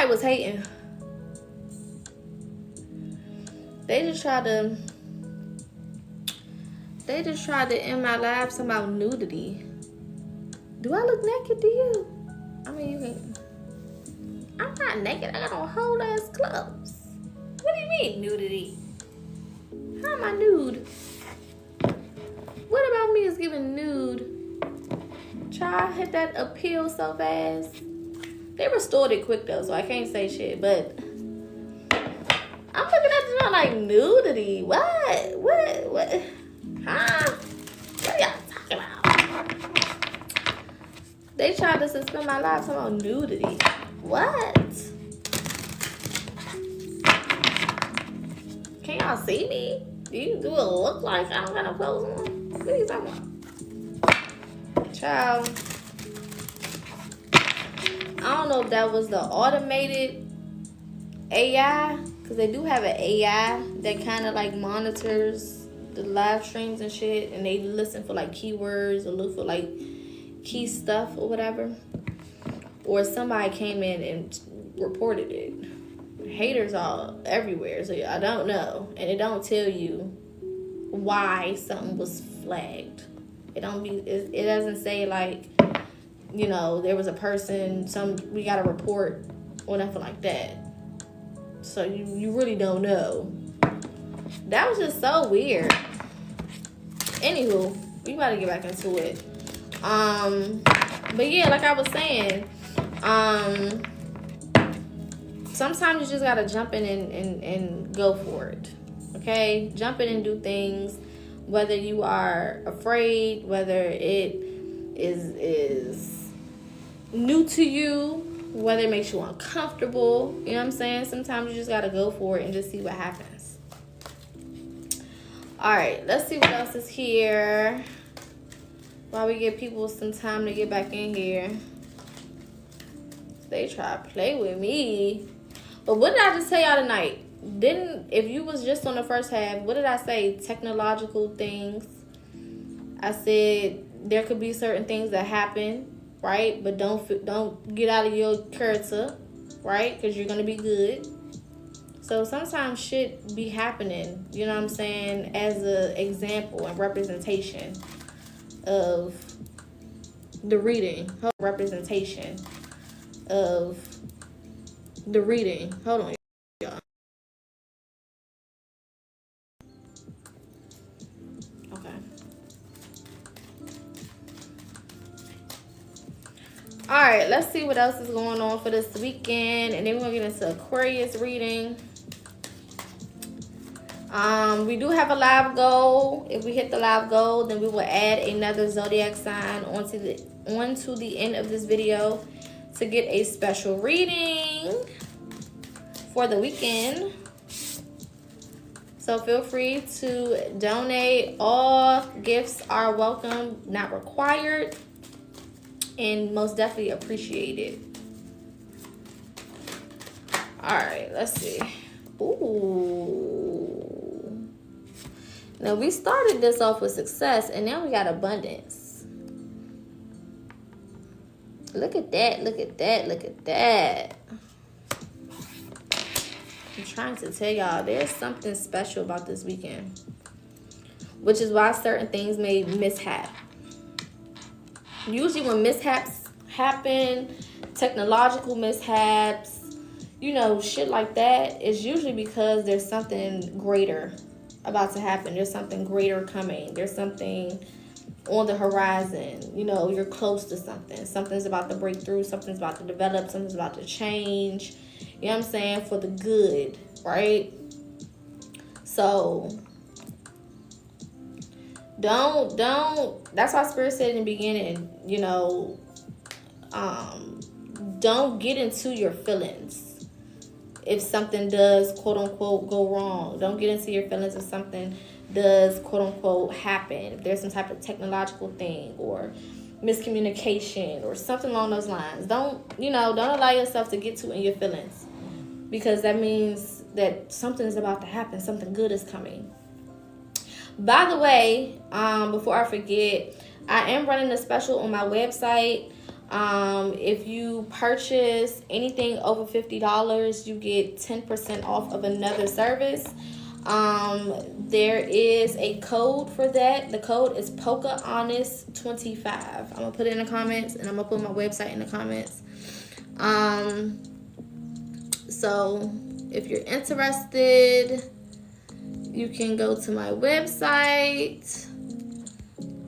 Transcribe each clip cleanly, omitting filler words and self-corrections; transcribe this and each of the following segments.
Somebody was hating. They just tried to end my life about nudity. Do I look naked to you? I mean, you can. I'm not naked. I got on whole ass clothes. What do you mean nudity? How am I nude? What about me is giving nude? Child, hit that appeal so fast. They restored it quick though, so I can't say shit. But I'm looking at this one like nudity. What? Huh? What are y'all talking about? They tried to suspend my life about nudity. What? Can y'all see me? Do it look like I don't got no clothes on? What are you talking about? Child. I don't know if that was the automated AI, because they do have an AI that kind of like monitors the live streams and shit, and they listen for like keywords or look for like key stuff or whatever. Or somebody came in and reported it. Haters all everywhere, so I don't know, and it don't tell you why something was flagged. It doesn't say like, you know, there was a person, we got a report or nothing like that. So you really don't know. That was just so weird. Anywho, we about to get back into it. But yeah, like I was saying, sometimes you just gotta jump in and go for it. Okay? Jump in and do things, whether you are afraid, whether it is new to you, whether it makes you uncomfortable. You know what I'm saying? Sometimes you just gotta go for it and just see what happens. Alright, let's see what else is here. While we give people some time to get back in here. They try to play with me. But what did I just tell y'all tonight? If you was just on the first half, what did I say? Technological things. I said there could be certain things that happen, right? But don't get out of your character, right? Because you're gonna be good. So sometimes shit be happening, you know what I'm saying, as an example and representation of the reading. Representation of the reading. Hold on, y'all. Okay. Alright, let's see what else is going on for this weekend. And then we're going to get into Aquarius reading. We do have a live goal. If we hit the live goal, then we will add another zodiac sign onto the end of this video to get a special reading for the weekend. So feel free to donate. All gifts are welcome, not required, and most definitely appreciated. All right, let's see. Ooh. Now, we started this off with success, and now we got abundance. Look at that, look at that, look at that. I'm trying to tell y'all, there's something special about this weekend, which is why certain things may mishap. Usually when mishaps happen, technological mishaps, you know, shit like that, it's usually because there's something greater about to happen. There's something greater coming. There's something on the horizon. You know, you're close to something. Something's about to break through. Something's about to develop. Something's about to change. You know what I'm saying? For the good, right? So don't. That's why Spirit said in the beginning, you know, don't get into your feelings. If something does, quote unquote, go wrong, don't get into your feelings if something does, quote unquote, happen. If there's some type of technological thing or miscommunication or something along those lines, don't allow yourself to get too in your feelings, because that means that something is about to happen. Something good is coming. By the way, before I forget, I am running a special on my website. If you purchase anything over $50, you get 10% off of another service. There is a code for that. The code is PocaHonest25. I'm gonna put it in the comments, and I'm gonna put my website in the comments. So if you're interested, you can go to my website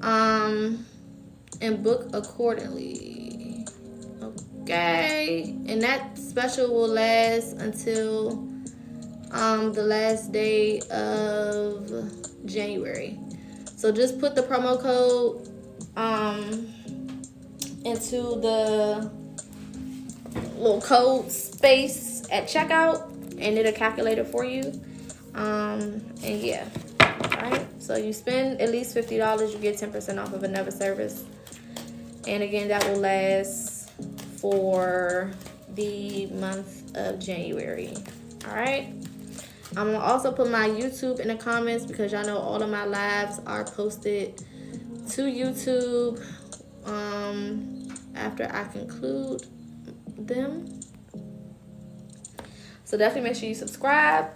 and book accordingly. Okay, and that special will last until the last day of January. So just put the promo code into the little code space at checkout, and it'll calculate it for you. And yeah, all right. So you spend at least $50, you get 10% off of another service. And again, that will last for the month of January. All right. I'm gonna also put my YouTube in the comments, because y'all know all of my lives are posted to YouTube after I conclude them. So definitely make sure you subscribe.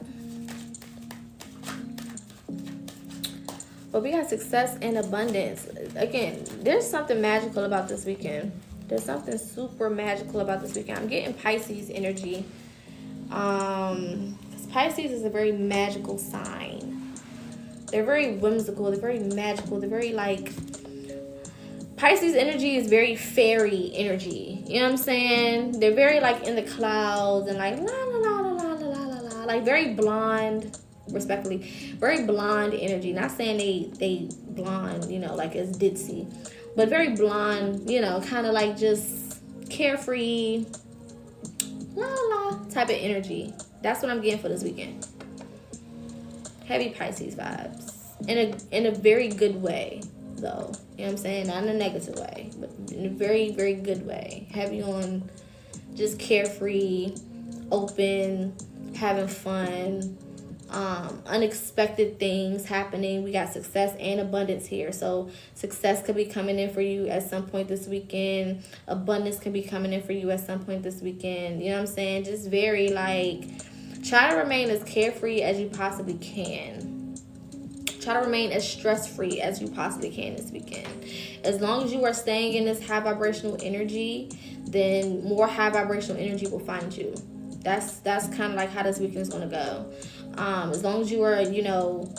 But we got success and abundance. Again, there's something magical about this weekend. There's something super magical about this weekend. I'm getting Pisces energy. Pisces is a very magical sign. They're very whimsical. They're very magical. They're very like... Pisces energy is very fairy energy. You know what I'm saying? They're very like in the clouds and like la la la la la la la la. Like very blonde, respectfully. Very blonde energy. Not saying they blonde, you know, like it's ditzy. But very blonde, you know, kind of like just carefree, la la type of energy. That's what I'm getting for this weekend. Heavy Pisces vibes. In a very good way, though. You know what I'm saying? Not in a negative way, but in a very, very good way. Heavy on just carefree, open, having fun, unexpected things happening. We got success and abundance here. So success could be coming in for you at some point this weekend. Abundance can be coming in for you at some point this weekend. You know what I'm saying? Just very like, try to remain as carefree as you possibly can. Try to remain as stress-free as you possibly can this weekend. As long as you are staying in this high vibrational energy, then more high vibrational energy will find you. That's kind of like how this weekend is going to go. As long as you are, you know,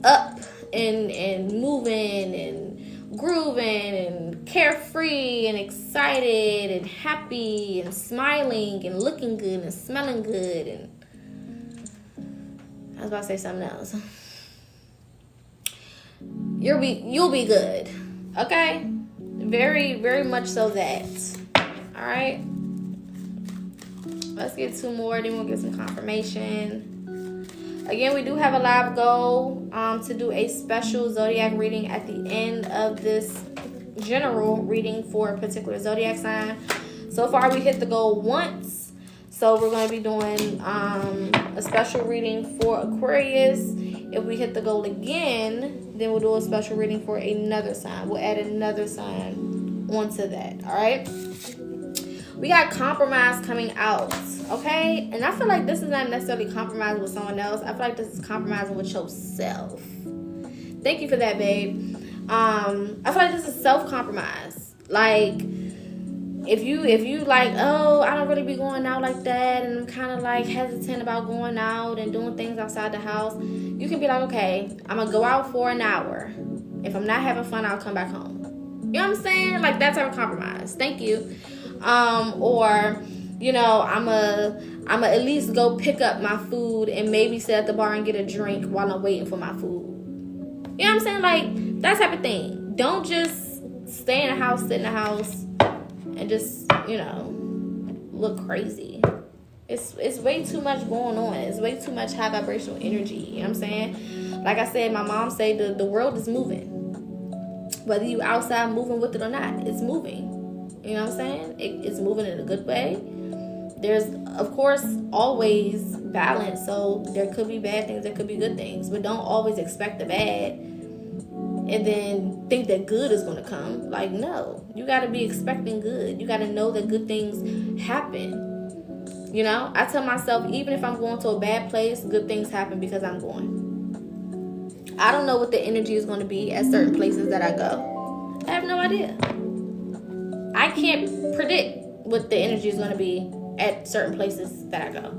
up and moving and grooving and carefree and excited and happy and smiling and looking good and smelling good, and I was about to say something else. You'll be good. Okay? Very, very much so that. Alright? Let's get two more, then we'll get some confirmation. Again, we do have a live goal to do a special zodiac reading at the end of this general reading for a particular zodiac sign. So far, we hit the goal once. So we're going to be doing a special reading for Aquarius. If we hit the goal again, then we'll do a special reading for another sign. We'll add another sign onto that. All right? We got compromise coming out. Okay? And I feel like this is not necessarily compromising with someone else. I feel like this is compromising with yourself. Thank you for that, babe. I feel like this is self-compromise. Like, if you like, oh, I don't really be going out like that, and I'm kind of like hesitant about going out and doing things outside the house, you can be like, okay, I'm gonna go out for an hour. If I'm not having fun, I'll come back home. You know what I'm saying? Like that type of compromise. Thank you. Or, you know, I'm a at least go pick up my food and maybe sit at the bar and get a drink while I'm waiting for my food. You know what I'm saying? Like that type of thing. Don't just stay in the house, sit in the house, and just, you know, look crazy. It's way too much going on. It's way too much high vibrational energy. You know what I'm saying? Like I said, my mom said the world is moving. Whether you outside moving with it or not, it's moving. You know what I'm saying? It's moving in a good way. There's, of course, always balance. So there could be bad things, there could be good things. But don't always expect the bad and then think that good is going to come. Like, no, you got to be expecting good. You got to know that good things happen. You know, I tell myself, even if I'm going to a bad place, good things happen because I'm going. I don't know what the energy is going to be at certain places that I go. I have no idea. I can't predict what the energy is going to be at certain places that I go.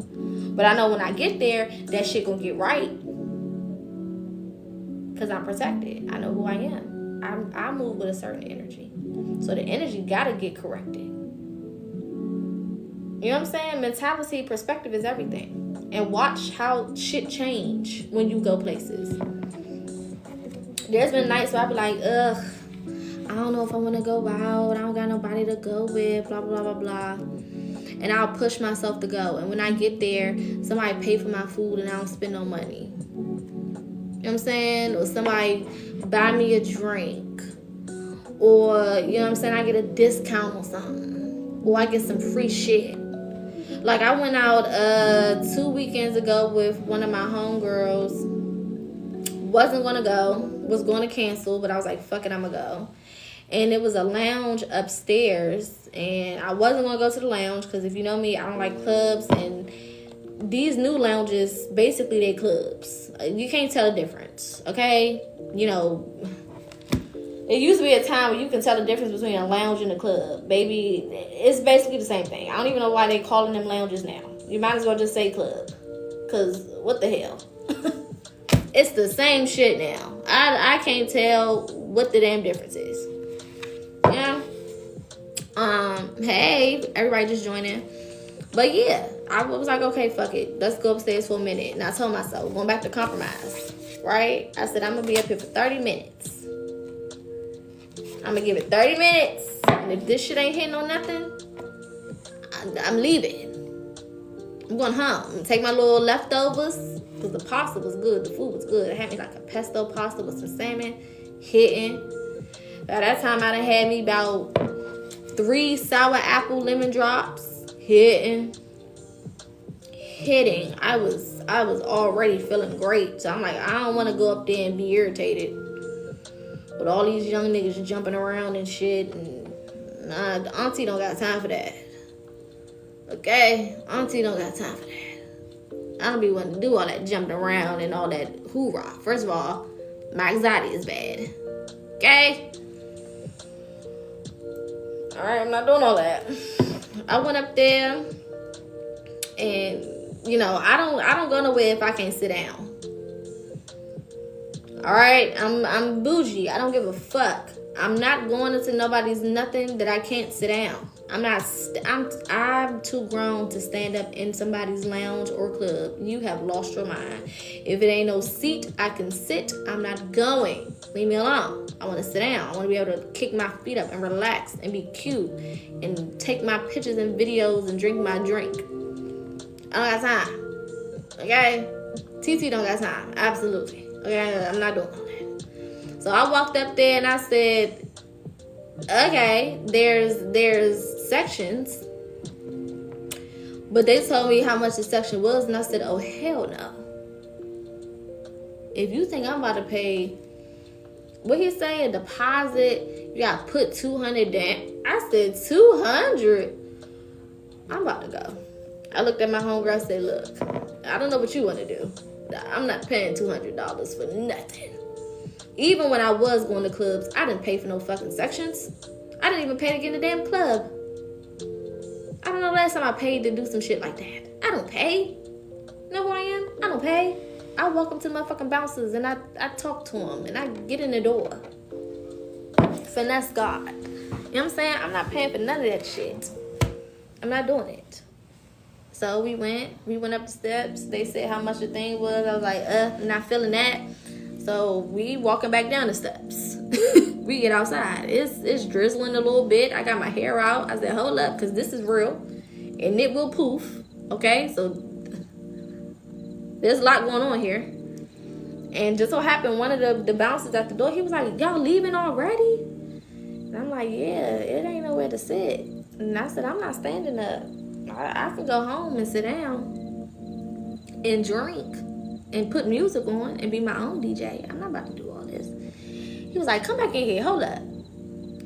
But I know when I get there, that shit going to get right. Because I'm protected. I know who I am. I move with a certain energy. So the energy got to get corrected. You know what I'm saying? Mentality, perspective is everything. And watch how shit change when you go places. There's been nights where I be like, ugh, I don't know if I want to go out. I don't got nobody to go with, blah, blah, blah, blah. And I'll push myself to go. And when I get there, somebody pay for my food and I don't spend no money. You know what I'm saying? Or somebody buy me a drink. Or, you know what I'm saying, I get a discount or something. Or I get some free shit. Like, I went out 2 weekends ago with one of my homegirls. Wasn't going to go. Was going to cancel, but I was like, fuck it, I'm going to go. And it was a lounge upstairs. And I wasn't going to go to the lounge because if you know me, I don't like clubs. And these new lounges, basically, they clubs. You can't tell the difference, okay? You know, it used to be a time where you can tell the difference between a lounge and a club. Baby, it's basically the same thing. I don't even know why they calling them lounges now. You might as well just say club. Because what the hell? It's the same shit now. I can't tell what the damn difference is. Yeah. Hey, everybody just join in. But yeah, I was like, okay, fuck it. Let's go upstairs for a minute. And I told myself, going back to compromise, right? I said, I'm going to be up here for 30 minutes. I'm going to give it 30 minutes. And if this shit ain't hitting on nothing, I'm leaving. I'm going home. I'm going to take my little leftovers. Because the pasta was good. The food was good. I had me like a pesto pasta with some salmon. Hitting. By that time, I done had me about 3 sour apple lemon drops. Hitting. I was already feeling great. So I'm like, I don't want to go up there and be irritated with all these young niggas jumping around and shit. And nah, the auntie don't got time for that. Okay? Auntie don't got time for that. I don't be wanting to do all that jumping around and all that hoorah. First of all, my anxiety is bad. Okay? Alright, I'm not doing all that. I went up there and, you know, I don't go nowhere if I can't sit down. Alright, I'm bougie. I don't give a fuck. I'm not going into nobody's nothing that I can't sit down. I'm too grown to stand up in somebody's lounge or club. You have lost your mind. If it ain't no seat I can sit, I'm not going. Leave me alone. I want to sit down. I want to be able to kick my feet up and relax and be cute and take my pictures and videos and drink my drink. I don't got time. Okay? TT don't got time. Absolutely. Okay? I'm not doing all that. So I walked up there and I said, okay, there's sections. But they told me how much the section was, and I said, oh, hell no. If you think I'm about to pay, what he say, a deposit, you got to put $200 down. I said, $200? I'm about to go. I looked at my homegirl and said, look, I don't know what you want to do. I'm not paying $200 for nothing. Even when I was going to clubs, I didn't pay for no fucking sections. I didn't even pay to get in the damn club. I don't know last time I paid to do some shit like that. I don't pay. You know who I am? I don't pay. I walk up to motherfucking bouncers and I talk to them and I get in the door. Finesse God. You know what I'm saying? I'm not paying for none of that shit. I'm not doing it. So we went up the steps. They said how much the thing was. I was like, not feeling that. So we walking back down the steps. We get outside. It's drizzling a little bit. I got my hair out. I said, hold up, because this is real. And it will poof. Okay? So there's a lot going on here. And just so happened, one of the bouncers at the door, he was like, y'all leaving already? And I'm like, yeah, it ain't nowhere to sit. And I said, I'm not standing up. I can go home and sit down and drink and put music on and be my own DJ. I'm not about to do all this. He was like, come back in here, hold up.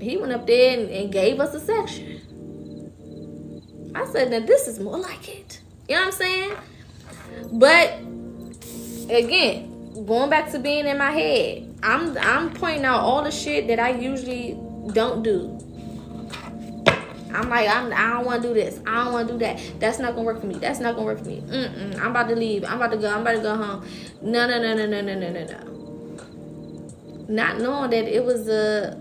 He went up there and gave us a section. I said, now this is more like it. You know what I'm saying? But again, going back to being in my head, I'm pointing out all the shit that I usually don't do. I'm like, I don't want to do this. I don't want to do that. That's not going to work for me. That's not going to work for me. I'm about to leave. I'm about to go. I'm about to go home. No. Not knowing that it was a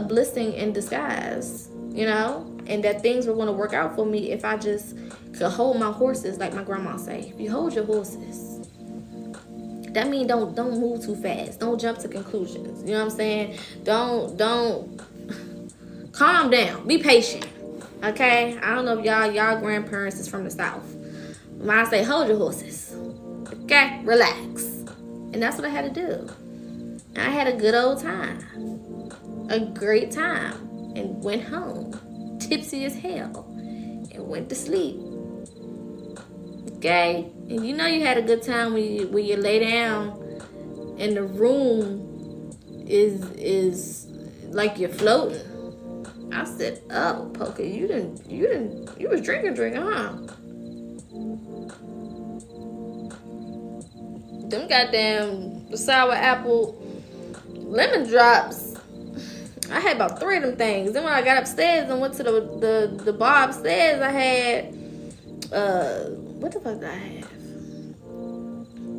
blessing in disguise, you know, and that things were going to work out for me if I just could hold my horses, like my grandma say. If you hold your horses, that means don't move too fast. Don't jump to conclusions. You know what I'm saying? Don't calm down. Be patient. Okay? I don't know if y'all grandparents is from the South. When I say hold your horses. Okay? Relax. And that's what I had to do. And I had a good old time. A great time. And went home. Tipsy as hell. And went to sleep. Okay? And you know you had a good time when you lay down and the room is like you're floating. I said, oh, Poca, you was drinking, huh? Them goddamn sour apple lemon drops. I had about 3 of them things. Then when I got upstairs and went to the bar upstairs, I had, what the fuck did I have?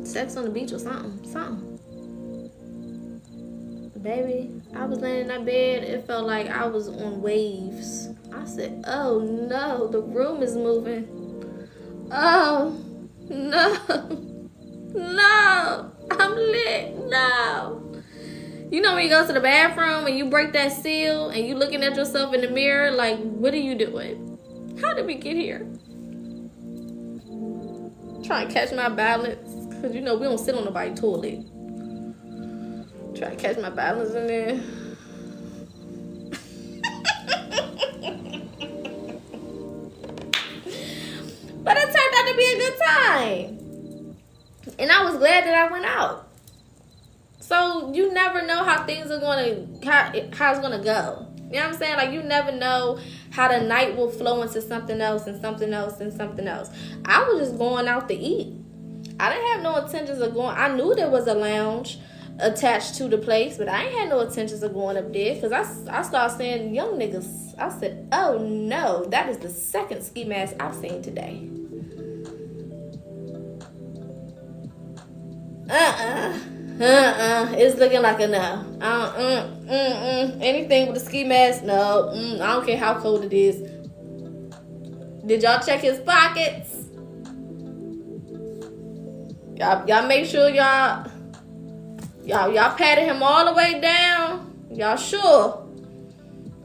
Sex on the beach or something. Baby, I was laying in that bed. It felt like I was on waves. I said, oh no, the room is moving. Oh no, I'm lit. No. You know when you go to the bathroom and you break that seal and you looking at yourself in the mirror like, what are you doing? How did we get here? Trying to catch my balance. Because you know we don't sit on nobody's toilet. Try to catch my balance in there. But it turned out to be a good time. And I was glad that I went out. So you never know how things are how it's gonna go. You know what I'm saying? Like you never know how the night will flow into something else and something else and something else. I was just going out to eat. I didn't have no intentions of going. I knew there was a lounge attached to the place, but I ain't had no intentions of going up there because I started seeing young niggas. I said, oh no, that is the second ski mask I've seen today. It's looking like a no. Anything with a ski mask, no. I don't care how cold it is. Did y'all check his pockets? Y'all make sure y'all patted him all the way down. Y'all sure?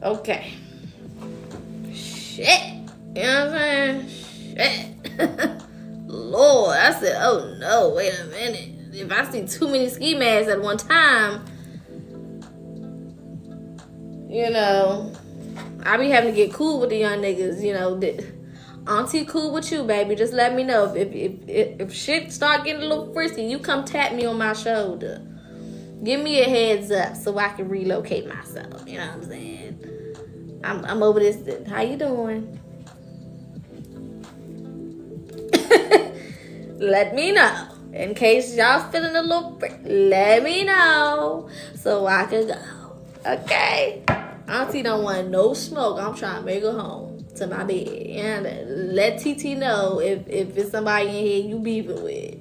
Okay. Shit. You know what I'm saying? Shit. Lord, I said, oh no, wait a minute. If I see too many ski masks at one time, you know, I be having to get cool with the young niggas, you know. Auntie cool with you, baby. Just let me know. If shit start getting a little frisky, you come tap me on my shoulder. Give me a heads up so I can relocate myself. You know what I'm saying? I'm over this. How you doing? Let me know. In case y'all feeling a little let me know so I can go. Okay? Auntie don't want no smoke. I'm trying to make her home to my bed. And let TT know if it's somebody in here you beefing with.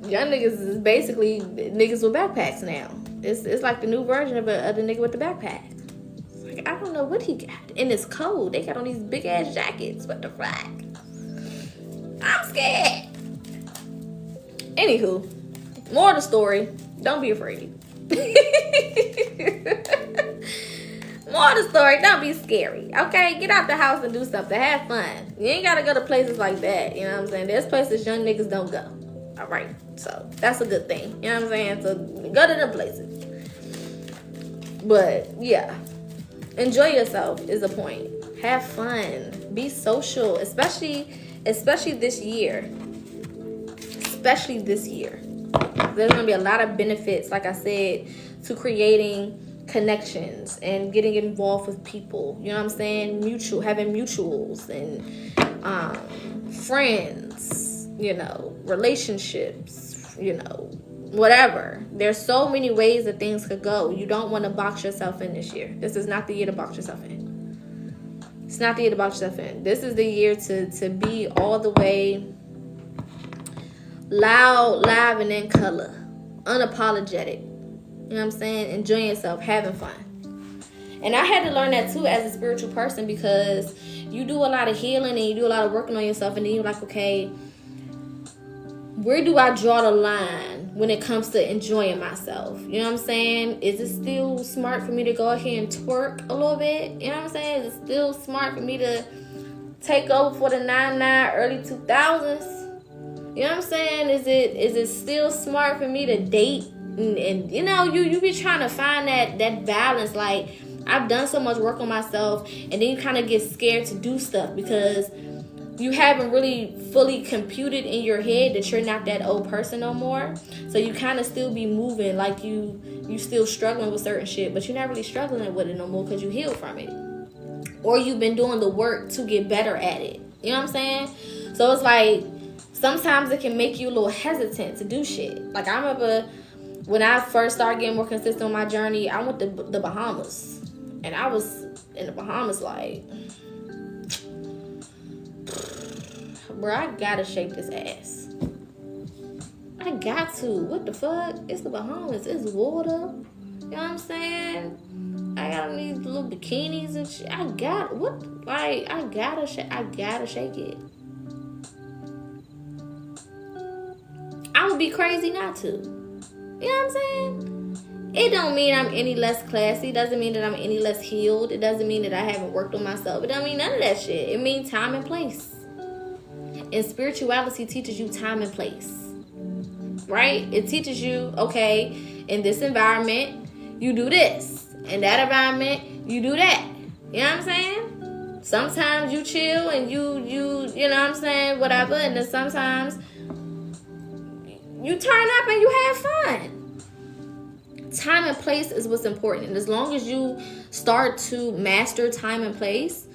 Young niggas is basically niggas with backpacks now. It's like the new version of the nigga with the backpack. It's like, I don't know what he got. And it's cold. They got on these big ass jackets. What the fuck? I'm scared. Anywho, more of the story. Don't be afraid. More of the story. Don't be scary. Okay? Get out the house and do something. Have fun. You ain't gotta go to places like that. You know what I'm saying? There's places young niggas don't go. All right, so that's a good thing. You know what I'm saying? So go to them places. But yeah, enjoy yourself is a point. Have fun. Be social, especially this year. especially this year. There's going to be a lot of benefits, like I said, to creating connections and getting involved with people. You know what I'm saying? Having mutuals and friends, you know, relationships, you know, whatever. There's so many ways that things could go. You don't want to box yourself in this year. This is not the year to box yourself in. It's not the year to box yourself in. This is the year to be all the way loud, live, and in color. Unapologetic. You know what I'm saying? Enjoying yourself, having fun. And I had to learn that too as a spiritual person, because you do a lot of healing and you do a lot of working on yourself, and then you're like, okay, where do I draw the line when it comes to enjoying myself? You know what I'm saying? Is it still smart for me to go ahead and twerk a little bit? You know what I'm saying? Is it still smart for me to take over for the 99 early 2000s? You know what I'm saying? Is it still smart for me to date? And you know, you be trying to find that balance. Like, I've done so much work on myself, and then you kind of get scared to do stuff because you haven't really fully computed in your head that you're not that old person no more. So you kind of still be moving like you still struggling with certain shit, but you're not really struggling with it no more because you healed from it, or you've been doing the work to get better at it. You know what I'm saying? So it's like sometimes it can make you a little hesitant to do shit. Like, I remember when I first started getting more consistent on my journey, I went to the Bahamas, and I was in the Bahamas like, bro, I gotta shake this ass. I got to. What the fuck? It's the Bahamas. It's water. You know what I'm saying? I got these little bikinis and shit. I gotta shake it. I would be crazy not to. You know what I'm saying? It don't mean I'm any less classy. It doesn't mean that I'm any less healed. It doesn't mean that I haven't worked on myself. It doesn't mean none of that shit. It means time and place. And spirituality teaches you time and place. Right? It teaches you, okay, in this environment, you do this. In that environment, you do that. You know what I'm saying? Sometimes you chill and you know what I'm saying, whatever. And then sometimes you turn up and you have fun. Time and place is what's important. And as long as you start to master time and place,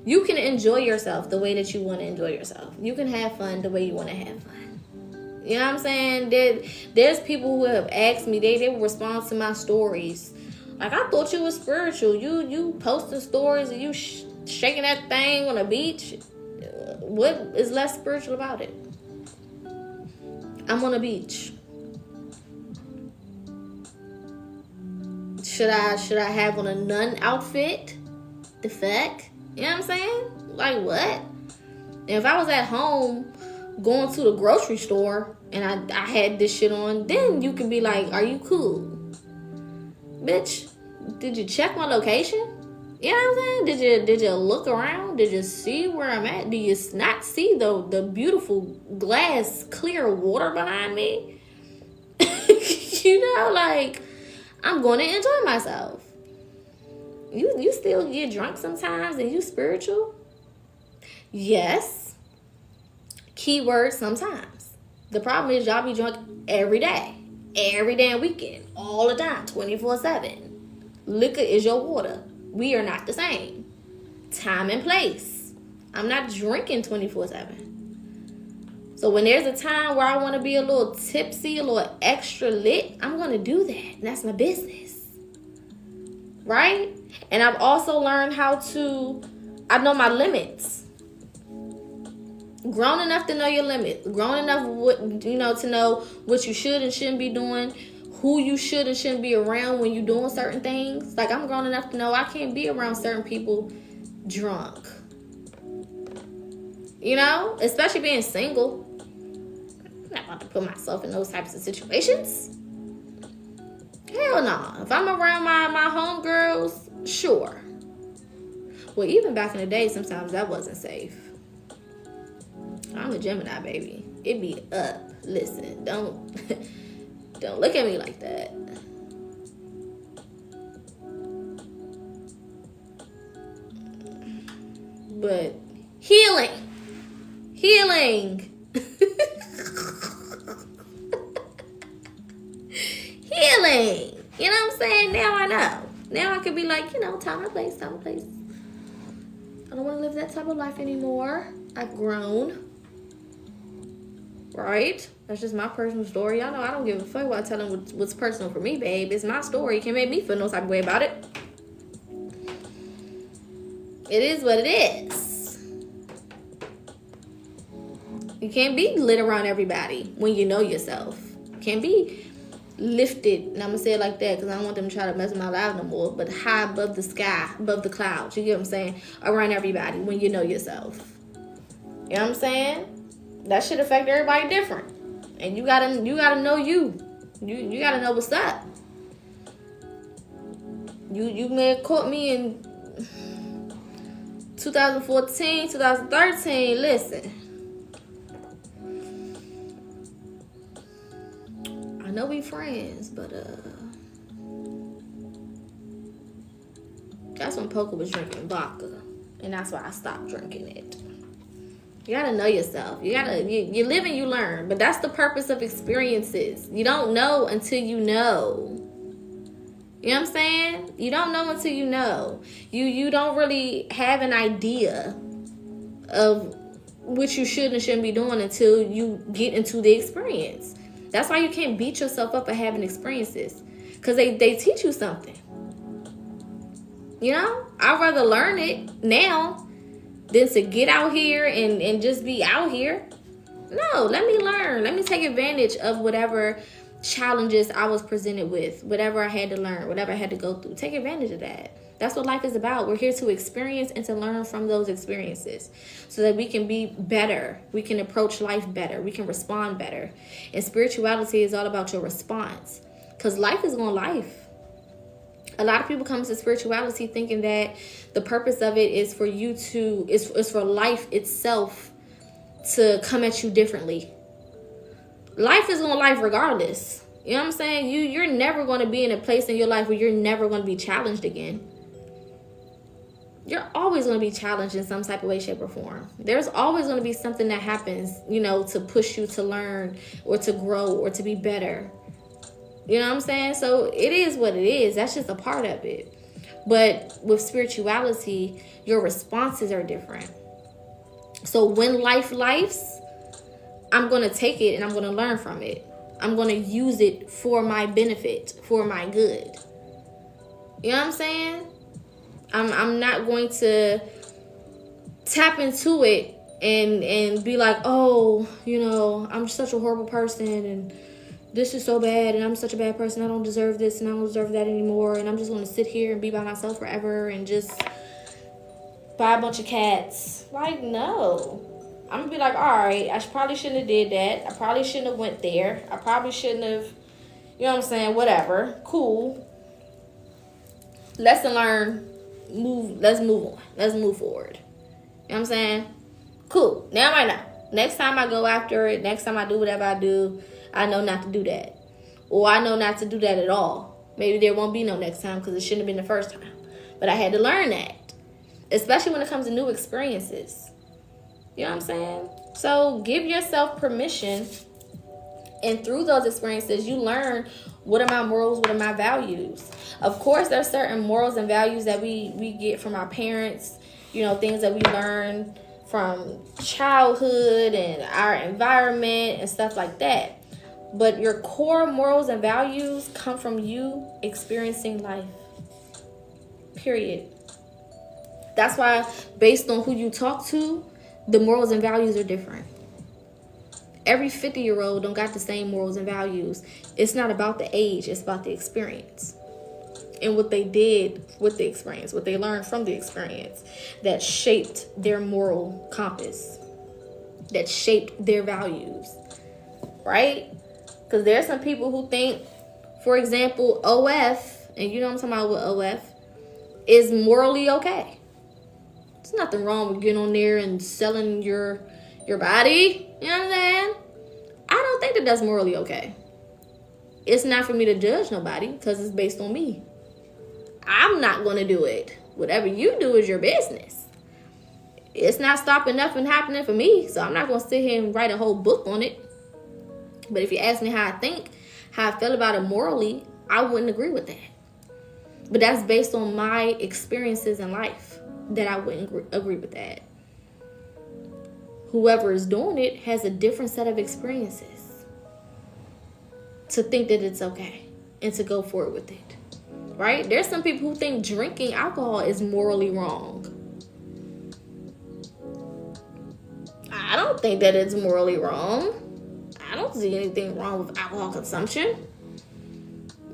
you can enjoy yourself the way that you want to enjoy yourself. You can have fun the way you want to have fun. You know what I'm saying? There's people who have asked me, they will respond to my stories. Like, I thought you were spiritual. You posting stories and you shaking that thing on the beach. What is less spiritual about it? I'm on a beach. Should I have on a nun outfit? The fuck? You know what I'm saying? Like, what? And if I was at home going to the grocery store and I had this shit on, then you can be like, are you cool? Bitch, did you check my location? You know what I'm saying? Did you look around? Did you see where I'm at? Do you not see the beautiful glass clear water behind me? You know, like, I'm going to enjoy myself. You still get drunk sometimes and you spiritual? Yes. Keyword sometimes. The problem is y'all be drunk every day. Every damn weekend. All the time. 24/7. Liquor is your water. We are not the same. Time and place. I'm not drinking 24/7. So when there's a time where I want to be a little tipsy, a little extra lit, I'm going to do that. And that's my business. Right? And I've also learned I know my limits. Grown enough to know your limits. Grown enough to know what you should and shouldn't be doing. Who you should and shouldn't be around when you're doing certain things. Like, I'm grown enough to know I can't be around certain people drunk. You know? Especially being single. I'm not about to put myself in those types of situations. Hell no. If I'm around my homegirls, sure. Well, even back in the day, sometimes that wasn't safe. I'm a Gemini, baby. It be up. Listen, don't look at me like that. But healing. healing. You know what I'm saying? Now I know. Now I can be like, time and place. I don't want to live that type of life anymore. I've grown. Right? That's just my personal story. Y'all know I don't give a fuck about telling what's personal for me, babe. It's my story. You can't make me feel no type of way about it. It is what it is. You can't be lit around everybody when you know yourself. You can't be lifted, and I'm going to say it like that because I don't want them to try to mess with my life no more, but high above the sky, above the clouds. You get what I'm saying? Around everybody when you know yourself. You know what I'm saying? That should affect everybody different. And you gotta know you. You gotta know what's up. You may have caught me in 2014, 2013. Listen. I know we friends, but that's when Poca was drinking vodka. And that's why I stopped drinking it. You gotta know yourself. You live and you learn. But that's the purpose of experiences. You don't know until you know. You know what I'm saying? You don't know until you know. You don't really have an idea of what you should and shouldn't be doing until you get into the experience. That's why you can't beat yourself up for having experiences. Because they teach you something. You know? I'd rather learn it now than to get out here and just be out here. No, let me learn. Let me take advantage of whatever challenges I was presented with, whatever I had to learn, whatever I had to go through. Take advantage of that. That's what life is about. We're here to experience and to learn from those experiences so that we can be better. We can approach life better. We can respond better. And spirituality is all about your response, because life is going life. A lot of people come to spirituality thinking that the purpose of it is for you to, is for life itself to come at you differently. Life is on life regardless. You know what I'm saying? You're never going to be in a place in your life where you're never going to be challenged again. You're always going to be challenged in some type of way, shape, or form. There's always going to be something that happens, to push you to learn or to grow or to be better. You know what I'm saying? So it is what it is. That's just a part of it. But with spirituality, your responses are different. So when life's, I'm going to take it and I'm going to learn from it. I'm going to use it for my benefit, for my good. You know what I'm saying? I'm not going to tap into it and be like, oh, I'm such a horrible person and this is so bad and I'm such a bad person. I don't deserve this and I don't deserve that anymore. And I'm just going to sit here and be by myself forever and just buy a bunch of cats. Like, no. I'm going to be like, all right, I probably shouldn't have did that. I probably shouldn't have went there. I probably shouldn't have, whatever. Cool. Lesson learned. Let's move on. Let's move forward. You know what I'm saying? Cool. Now I know. Next time I go after it, next time I do whatever I do, I know not to do that. Or I know not to do that at all. Maybe there won't be no next time because it shouldn't have been the first time. But I had to learn that. Especially when it comes to new experiences. You know what I'm saying? So give yourself permission. And through those experiences, you learn, what are my morals, what are my values? Of course, there's certain morals and values that we get from our parents. Things that we learn from childhood and our environment and stuff like that. But your core morals and values come from you experiencing life. Period. That's why, based on who you talk to, the morals and values are different. Every 50-year-old don't got the same morals and values. It's not about the age. It's about the experience. And what they did with the experience, what they learned from the experience that shaped their moral compass, that shaped their values, right? Because there are some people who think, for example, OF, and you know what I'm talking about with OF, is morally okay. There's nothing wrong with getting on there and selling your body. You know what I'm saying? I don't think that that's morally okay. It's not for me to judge nobody because it's based on me. I'm not going to do it. Whatever you do is your business. It's not stopping nothing happening for me, so I'm not going to sit here and write a whole book on it. But if you ask me how how I feel about it morally, I wouldn't agree with that. But that's based on my experiences in life that I wouldn't agree with that. Whoever is doing it has a different set of experiences to think that it's okay and to go forward with it. Right? There's some people who think drinking alcohol is morally wrong. I don't think that it's morally wrong. I don't see anything wrong with alcohol consumption.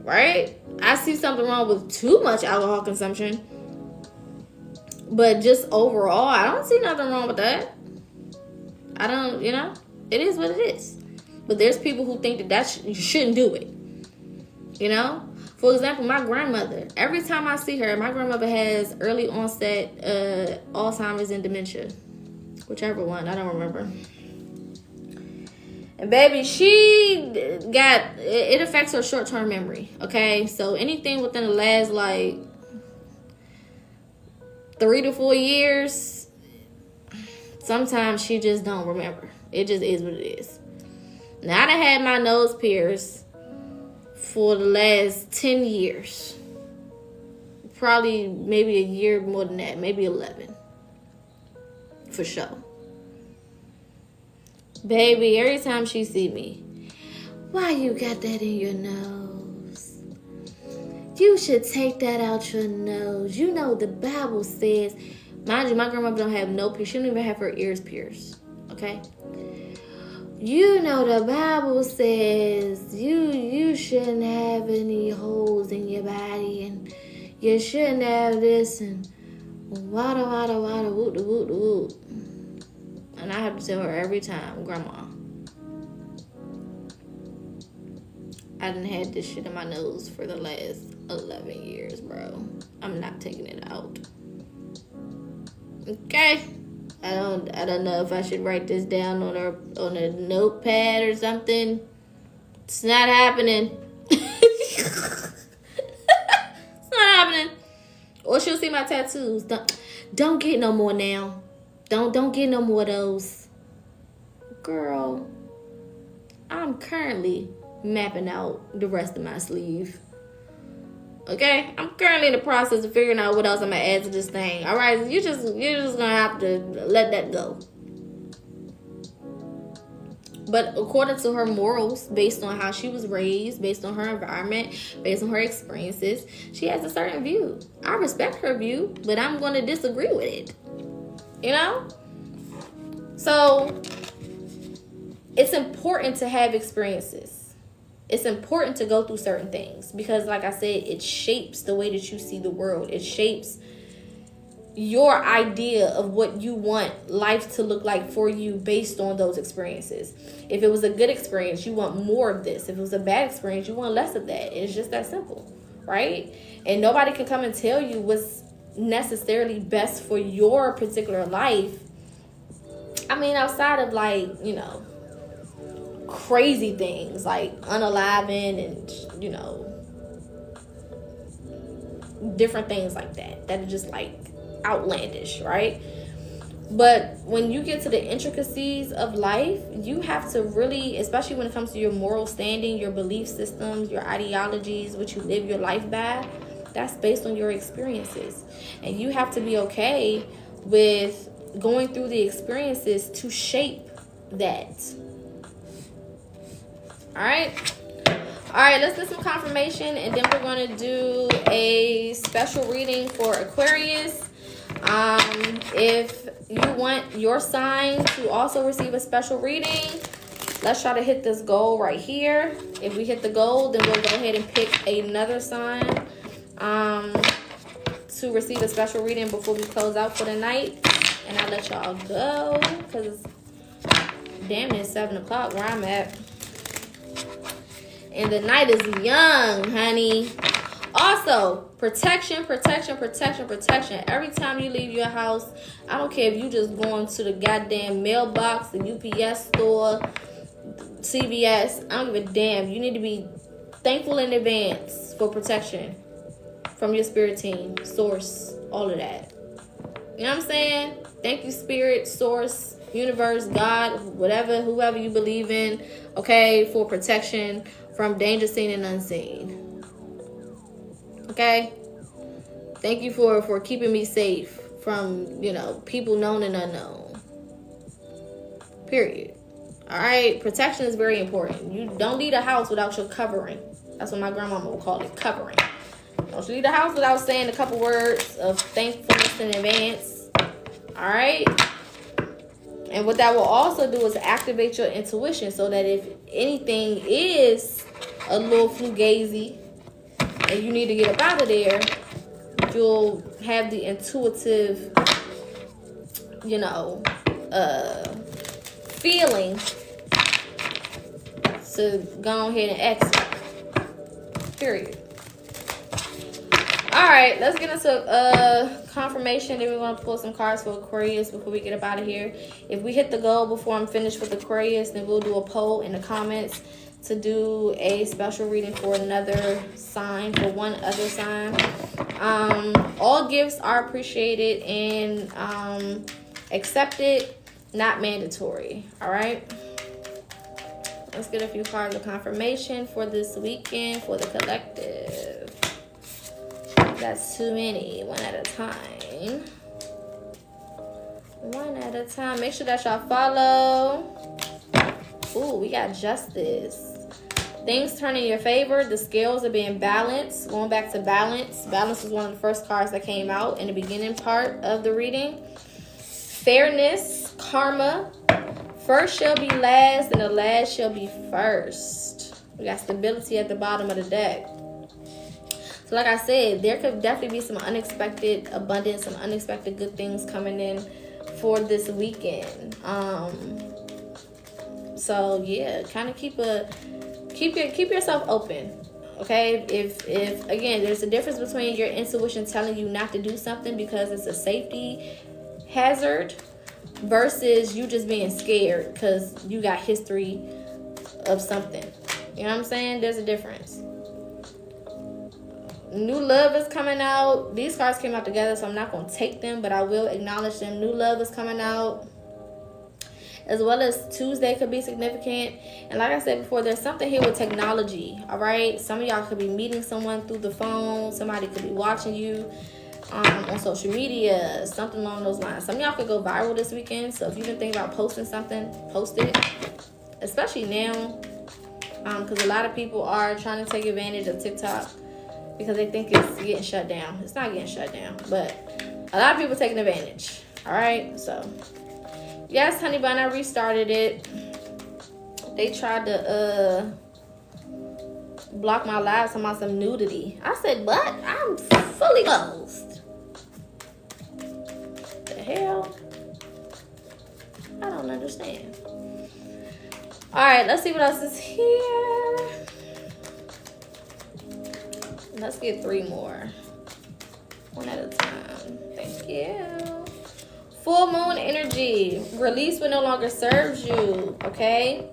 Right? I see something wrong with too much alcohol consumption. But just overall, I don't see nothing wrong with that. I don't, it is what it is. But there's people who think that you shouldn't do it. For example, my grandmother, every time I see her, my grandmother has early onset Alzheimer's and dementia. Whichever one, I don't remember. And baby, it affects her short-term memory, okay? So anything within the last, 3 to 4 years, sometimes she just don't remember. It just is what it is. Now, I done had my nose pierced for the last 10 years. Probably maybe a year more than that. Maybe 11. For sure. Baby, every time she see me, why you got that in your nose? You should take that out your nose. The Bible says, mind you, my grandmother don't have no piercing. She don't even have her ears pierced. Okay? The Bible says you shouldn't have any holes in your body, and you shouldn't have this, and wada, woot, woot, woot. And I have to tell her every time, Grandma, I done had this shit in my nose for the last 11 years, bro. I'm not taking it out. Okay? I don't know if I should write this down on a notepad or something. It's not happening. It's not happening. Or she'll see my tattoos. Don't get no more now. Don't get no more of those. Girl, I'm currently mapping out the rest of my sleeve. Okay? I'm currently in the process of figuring out what else I'm gonna add to this thing. Alright, you're just gonna have to let that go. But according to her morals, based on how she was raised, based on her environment, based on her experiences, she has a certain view. I respect her view, but I'm going to disagree with it. So, it's important to have experiences. It's important to go through certain things because, like I said, it shapes the way that you see the world. It shapes your idea of what you want life to look like for you based on those experiences. If it was a good experience, you want more of this. If it was a bad experience, you want less of that. It's just that simple, right? And nobody can come and tell you what's necessarily best for your particular life. I mean, outside of crazy things like unaliving and, different things like that are just outlandish, right? But when you get to the intricacies of life, you have to really, especially when it comes to your moral standing, your belief systems, your ideologies, what you live your life by, that's based on your experiences. And you have to be okay with going through the experiences to shape that. All right, let's get some confirmation, and then we're going to do a special reading for Aquarius. If you want your sign to also receive a special reading, let's try to hit this goal right here. If we hit the goal, then we'll go ahead and pick another sign to receive a special reading before we close out for the night. And I'll let y'all go because it's damn near 7 o'clock where I'm at. And the night is young, honey. Also, protection. Every time you leave your house, I don't care if you just going to the goddamn mailbox, the UPS store, CVS. I don't give a damn. You need to be thankful in advance for protection from your spirit team, source, all of that. You know what I'm saying? Thank you, spirit, source, universe, God, whoever you believe in, okay, for protection from danger seen and unseen. Okay? Thank you for keeping me safe from, people known and unknown. Period. All right? Protection is very important. You don't leave a house without your covering. That's what my grandmama would call it, covering. Don't leave the house without saying a couple words of thankfulness in advance. All right? And what that will also do is activate your intuition so that if anything is a little fugazi and you need to get up out of there, you'll have the intuitive, feeling to go ahead and exit. Period. All right, let's get into confirmation. Then we're going to pull some cards for Aquarius before we get up out of here. If we hit the goal before I'm finished with Aquarius, then we'll do a poll in the comments to do a special reading for another sign, for one other sign. All gifts are appreciated and accepted, not mandatory. All right. Let's get a few cards of confirmation for this weekend for the collective. That's too many. One at a time. One at a time. Make sure that y'all follow. Ooh, we got justice. Things turn in your favor. The scales are being balanced. Going back to balance. Balance was one of the first cards that came out in the beginning part of the reading. Fairness. Karma. First shall be last and the last shall be first. We got stability at the bottom of the deck. So like I said, there could definitely be some unexpected abundance, some unexpected good things coming in for this weekend. So yeah, kind of keep yourself open. Okay, if again, there's a difference between your intuition telling you not to do something because it's a safety hazard versus you just being scared because you got history of something. You know what I'm saying? There's a difference. New love is coming out. These cards came out together, so I'm not going to take them, but I will acknowledge them. New love is coming out. As well as Tuesday could be significant. And like I said before, there's something here with technology. All right? Some of y'all could be meeting someone through the phone. Somebody could be watching you on social media. Something along those lines. Some of y'all could go viral this weekend. So if you've been thinking about posting something, post it. Especially now. Because a lot of people are trying to take advantage of TikTok. Because they think it's getting shut down. It's not getting shut down. But a lot of people taking advantage. Alright? So, yes, honey bun, I restarted it. They tried to block my live talking about some nudity. I said, what? I'm fully closed. The hell? I don't understand. Alright, let's see what else is here. Let's get 3 more. One at a time. Thank you. Full moon energy. Release what no longer serves you. Okay.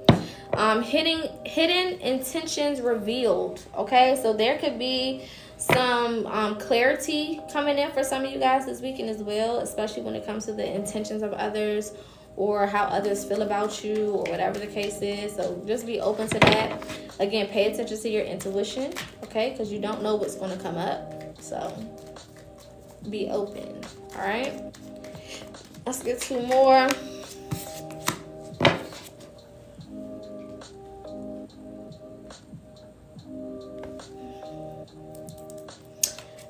Hidden intentions revealed. Okay. So there could be some clarity coming in for some of you guys this weekend as well. Especially when it comes to the intentions of others. Or how others feel about you. Or whatever the case is. So just be open to that. Again, pay attention to your intuition. Okay. Because you don't know what's going to come up. So be open. All right. Let's get 2 more.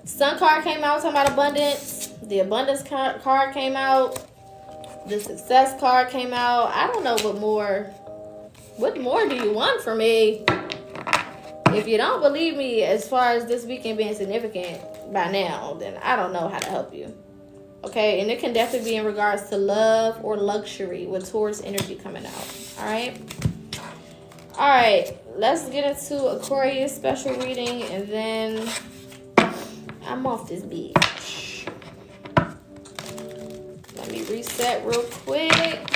Sun card came out talking about abundance. The abundance card came out. The success card came out. I don't know what more. What more do you want from me? If you don't believe me as far as this weekend being significant by now, then I don't know how to help you. Okay, and it can definitely be in regards to love or luxury with Taurus energy coming out. All right. All right, let's get into Aquarius special reading, and then I'm off this beach. Let me reset real quick.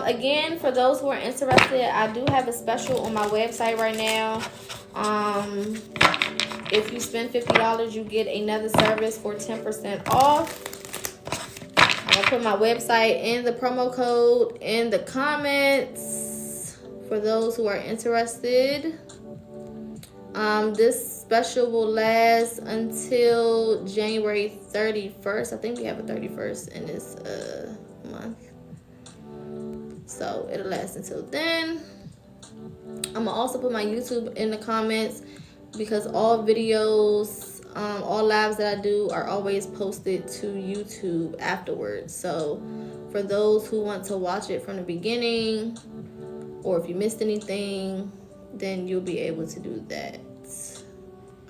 Again, for those who are interested, I do have a special on my website right now. If you spend $50, you get another service for 10% off. I'm going to put my website and the promo code in the comments for those who are interested. This special will last until January 31st. I think we have a 31st in this month. So it'll last until then. I'm gonna also put my YouTube in the comments because all videos, all lives that I do are always posted to YouTube afterwards. So for those who want to watch it from the beginning, or if you missed anything, then you'll be able to do that.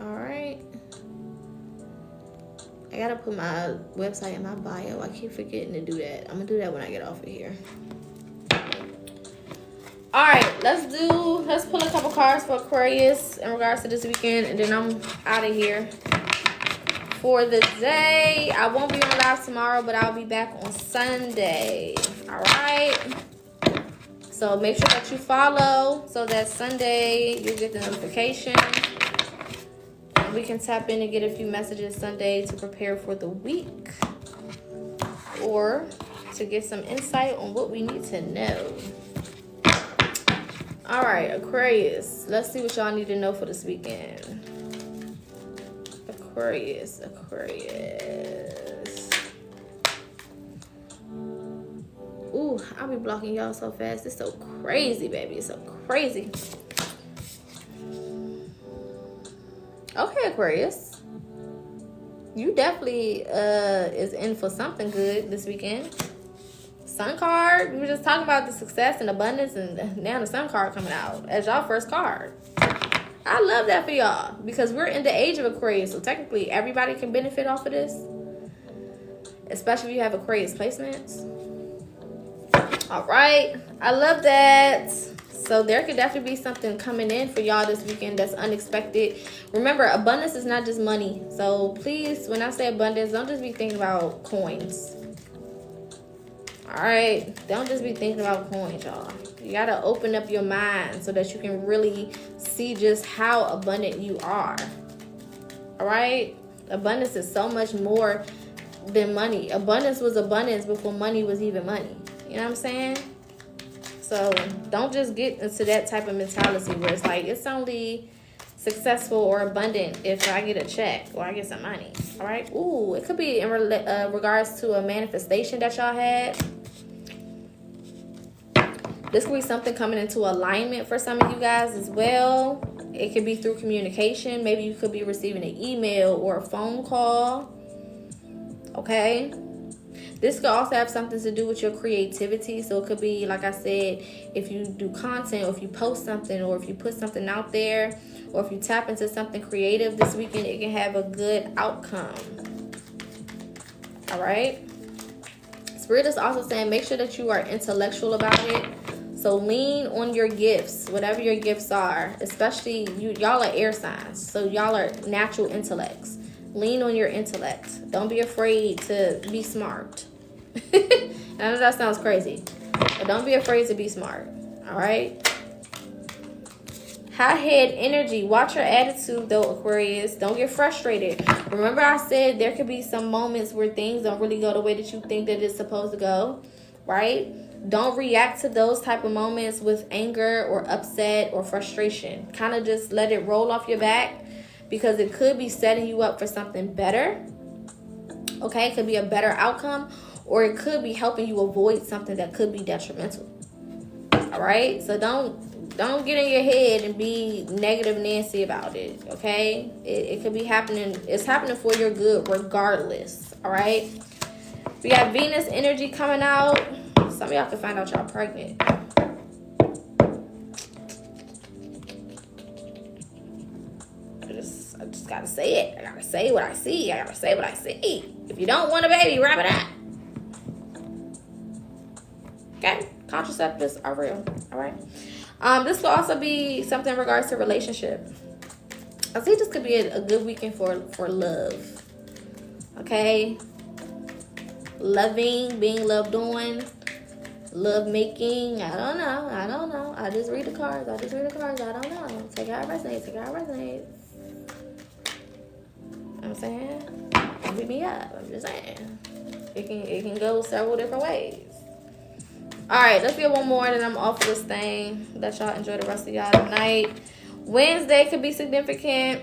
All right. I gotta put my website in my bio. I keep forgetting to do that. I'm gonna do that when I get off of here. All right, let's pull a couple cards for Aquarius in regards to this weekend, and then I'm out of here for the day. I won't be on live tomorrow, but I'll be back on Sunday. All right. So make sure that you follow so that Sunday you get the notification. And we can tap in and get a few messages Sunday to prepare for the week, or to get some insight on what we need to know. All right, Aquarius. Let's see what y'all need to know for this weekend. Aquarius. Ooh, I'll be blocking y'all so fast. It's so crazy, baby. It's so crazy. Okay, Aquarius. You definitely is in for something good this weekend. Sun card. We were just talking about the success and abundance, and now the sun card coming out as y'all first card. I love that for y'all because we're in the age of Aquarius, so technically everybody can benefit off of this, especially if you have Aquarius placements. All right, I love that. So there could definitely be something coming in for y'all this weekend that's unexpected. Remember, abundance is not just money. So please, when I say abundance, don't just be thinking about coins. All right, don't just be thinking about coins, y'all. You gotta open up your mind so that you can really see just how abundant you are. All right, abundance is so much more than money. Abundance was abundance before money was even money. You know what I'm saying? So don't just get into that type of mentality where it's like it's only successful or abundant if I get a check or I get some money. All right. Ooh, it could be in regards to a manifestation that y'all had. This could be something coming into alignment for some of you guys as well. It could be through communication. Maybe you could be receiving an email or a phone call. Okay. This could also have something to do with your creativity. So it could be, like I said, if you do content, or if you post something, or if you put something out there, or if you tap into something creative this weekend, it can have a good outcome. All right. Spirit is also saying make sure that you are intellectual about it. So lean on your gifts, whatever your gifts are, especially y'all are air signs. So y'all are natural intellects. Lean on your intellect. Don't be afraid to be smart. I know that sounds crazy, but don't be afraid to be smart. All right. High head energy. Watch your attitude though, Aquarius. Don't get frustrated. Remember I said there could be some moments where things don't really go the way that you think that it's supposed to go, right? Don't react to those type of moments with anger or upset or frustration. Kind of just let it roll off your back, because it could be setting you up for something better. Okay, it could be a better outcome, or it could be helping you avoid something that could be detrimental. All right, so don't get in your head and be negative Nancy about it. Okay, it could be happening. It's happening for your good regardless. All right, we got Venus energy coming out. Some of y'all can find out y'all pregnant. I just gotta say it. I gotta say what I see. I gotta say what I see. If you don't want a baby, wrap it up. Okay, contraceptives are real. All right. This will also be something in regards to relationship. I see this could be a good weekend for love. Okay, loving, being loved on, love making. I don't know. I just read the cards. I don't know. Take it how it resonates. I'm saying, don't beat me up. I'm just saying, it can go several different ways. All right, let's get one more, and then I'm off of this thing. Let y'all enjoy the rest of y'all tonight. Wednesday could be significant.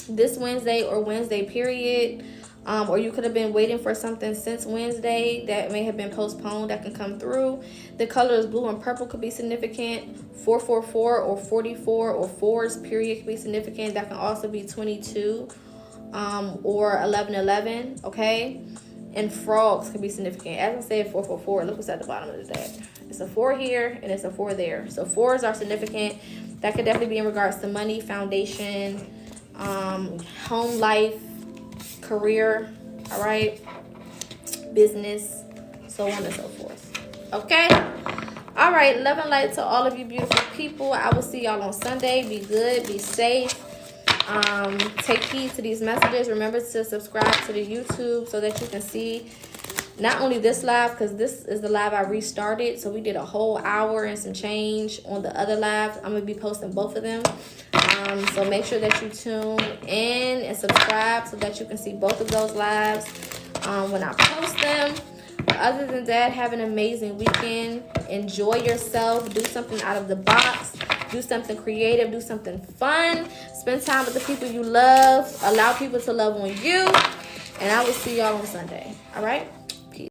This Wednesday or Wednesday period. Or you could have been waiting for something since Wednesday that may have been postponed that can come through. The colors blue and purple could be significant. 444 or 44 or 4s period could be significant. That can also be 22 or 1111, okay? And frogs could be significant. As I said, 444, look what's at the bottom of the deck. It's a 4 here and it's a 4 there. So 4s are significant. That could definitely be in regards to money, foundation, home life, career, all right, business, so on and so forth. Okay, all right, love and light to all of you beautiful people. I will see y'all on Sunday. Be good, be safe, take heed to these messages. Remember to subscribe to the YouTube so that you can see not only this live, because this is the live I restarted, so we did a whole hour and some change on the other live. I'm gonna be posting both of them. So make sure that you tune in and subscribe so that you can see both of those lives when I post them. Other than that, have an amazing weekend. Enjoy yourself. Do something out of the box. Do something creative. Do something fun. Spend time with the people you love. Allow people to love on you. And I will see y'all on Sunday. All right?